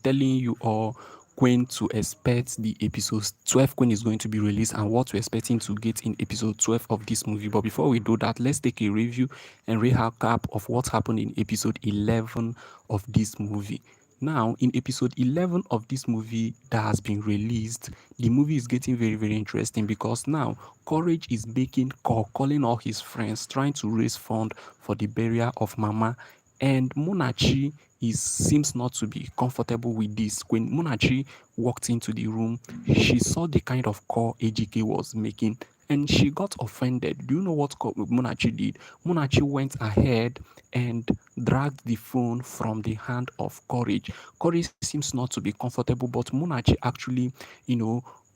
telling you all when to expect the episode 12 when is going to be released and what we're expecting to get in episode 12 of this movie. But before we do that, let's take a review and recap of what happened in episode 11 of this movie. Now, in episode 11 of this movie that has been released, the movie is getting very, very interesting because now Courage is making call, calling all his friends, trying to raise fund for the burial of Mama. And Munachi is seems not to be comfortable with this. When Munachi walked into the room, she saw the kind of call AGK was making and she got offended. Do you know what Munachi did? Munachi went ahead and dragged the phone from the hand of Courage. Courage seems not to be comfortable, but Munachi actually,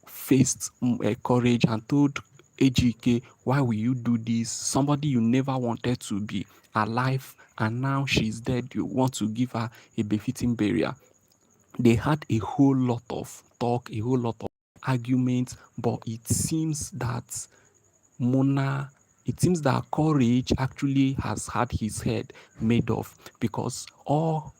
faced Courage and told AGK, why will you do this? Somebody you never wanted to be alive and now she's dead. You want to give her a befitting burial. They had a whole lot of talk, a whole lot of arguments, but Mona, it seems that Courage actually has had his head made off because all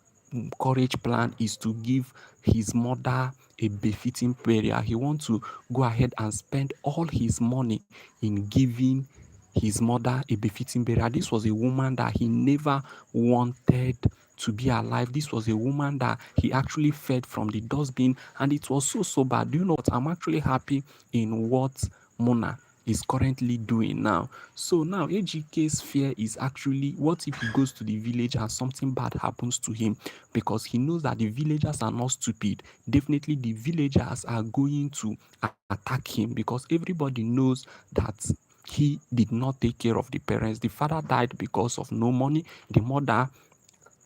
Courage plan is to give his mother a befitting burial. He wants to go ahead and spend all his money in giving his mother a befitting burial. This was a woman that he never wanted to be alive. This was a woman that he actually fed from the dustbin, and it was so bad. Do you know what? I'm actually happy in what Mona is currently doing now. So now AGK's fear is actually, what if he goes to the village and something bad happens to him? Because he knows that the villagers are not stupid. Definitely the villagers are going to attack him because everybody knows that he did not take care of the parents. The father died because of no money. The mother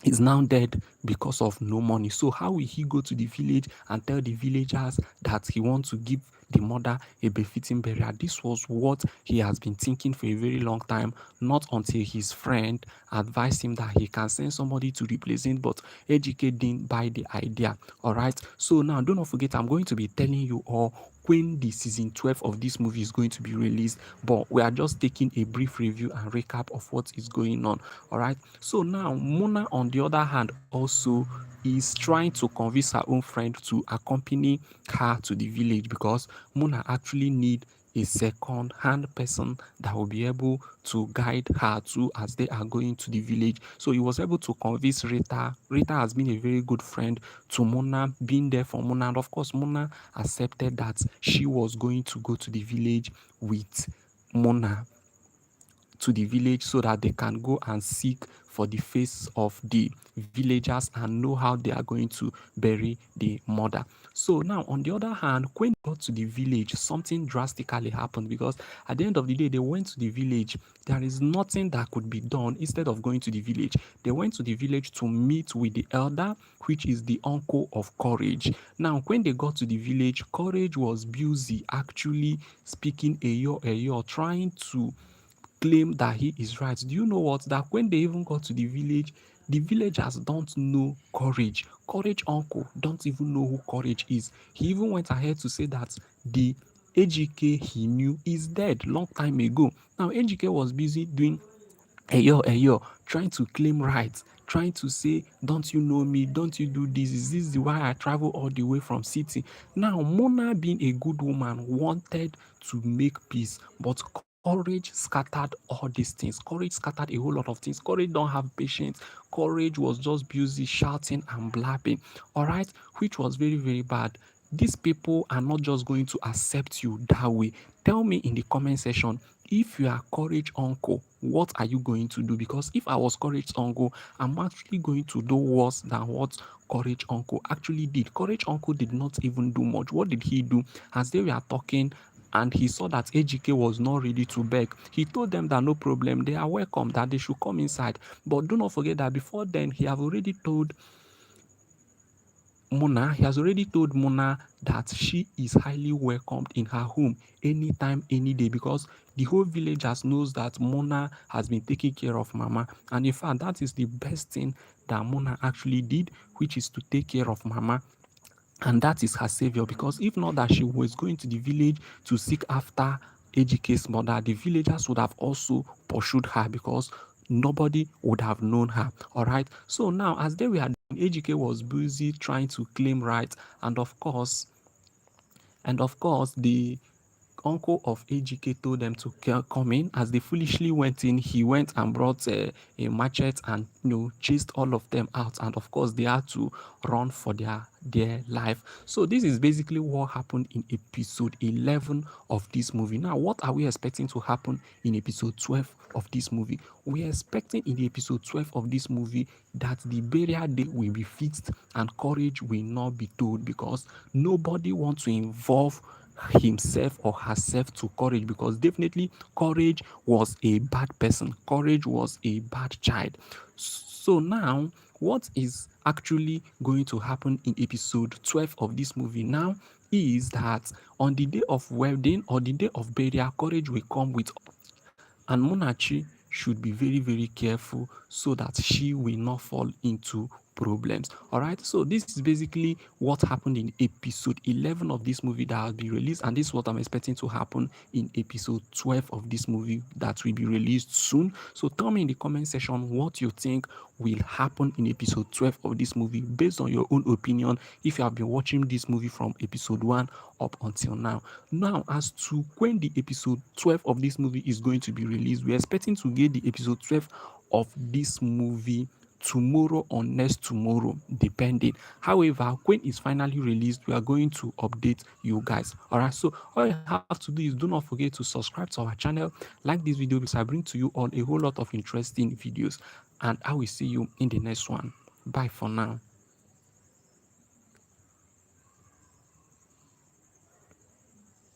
is now dead because of no money. So how will he go to the village and tell the villagers that he wants to give the mother a befitting burial? This was what he has been thinking for a very long time, not until his friend advised him that he can send somebody to replace him, but AGK didn't buy the idea. All right. So now do not forget, I'm going to be telling you all when the season 12 of this movie is going to be released, but we are just taking a brief review and recap of what is going on. All right. So now Mona, on the other hand, also is trying to convince her own friend to accompany her to the village because Mona actually need a second hand person that will be able to guide her too as they are going to the village. So he was able to convince Rita. Rita has been a very good friend to Mona, being there for Mona, and of course Mona accepted that she was going to go to the village with Mona to the village so that they can go and seek for the face of the villagers and know how they are going to bury the mother. So now, on the other hand, when they got to the village, something drastically happened because at the end of the day, they went to the village. There is nothing that could be done instead of going to the village. They went to the village to meet with the elder, which is the uncle of Courage. Now, when they got to the village, Courage was busy actually speaking Eyo, trying to claim that he is right. Do you know what? That when they even got to the villagers don't know Courage. Courage uncle don't even know who Courage is. He even went ahead to say that the AGK he knew is dead long time ago. Now AGK was busy doing Eyo, trying to claim rights, trying to say, don't you know me? Don't you do this? Is this the why I travel all the way from city? Now, Mona, being a good woman, wanted to make peace, but Courage scattered all these things. Courage scattered a whole lot of things. Courage don't have patience. Courage was just busy shouting and blabbing, all right, which was very, very bad. These people are not just going to accept you that way. Tell me in the comment section, if you are Courage uncle, what are you going to do? Because if I was Courage uncle, I'm actually going to do worse than what Courage uncle actually did. Courage uncle did not even do much. What did he do? As they were talking and he saw that AGK was not ready to beg, he told them that no problem, they are welcome, that they should come inside. But do not forget that before then, he has already told Mona that she is highly welcomed in her home anytime, any day, because the whole villagers knows that Mona has been taking care of Mama. And in fact, that is the best thing that Mona actually did, which is to take care of Mama. And that is her savior, because if not that she was going to the village to seek after AGK's mother, the villagers would have also pursued her because nobody would have known her. All right. So now, as they were Ejike was busy trying to claim rights, and of course, the uncle of Ejike told them to come in. As they foolishly went in, he went and brought a machete and chased all of them out. And of course, they had to run for their life. So this is basically what happened in episode 11 of this movie. Now, what are we expecting to happen in episode 12 of this movie? We are expecting in the episode 12 of this movie that the burial day will be fixed and courage will not be told, because nobody wants to involve himself or herself to courage, because definitely courage was a bad person, courage was a bad child. So now, what is actually going to happen in episode 12 of this movie now is that on the day of wedding or the day of burial, courage will come with, and Munachi should be very, very careful so that she will not fall into problems. All right. So this is basically what happened in episode 11 of this movie that will be released, and this is what I'm expecting to happen in episode 12 of this movie that will be released soon. So tell me in the comment section what you think will happen in episode 12 of this movie based on your own opinion, if you have been watching this movie from episode 1 up until now. Now, as to when the episode 12 of this movie is going to be released, we're expecting to get the episode 12 of this movie tomorrow or next tomorrow, depending. However, when it's finally released, we are going to update you guys. All right, so all you have to do is do not forget to subscribe to our channel, like this video, because I bring to you all a whole lot of interesting videos, and I will see you in the next one. Bye for now.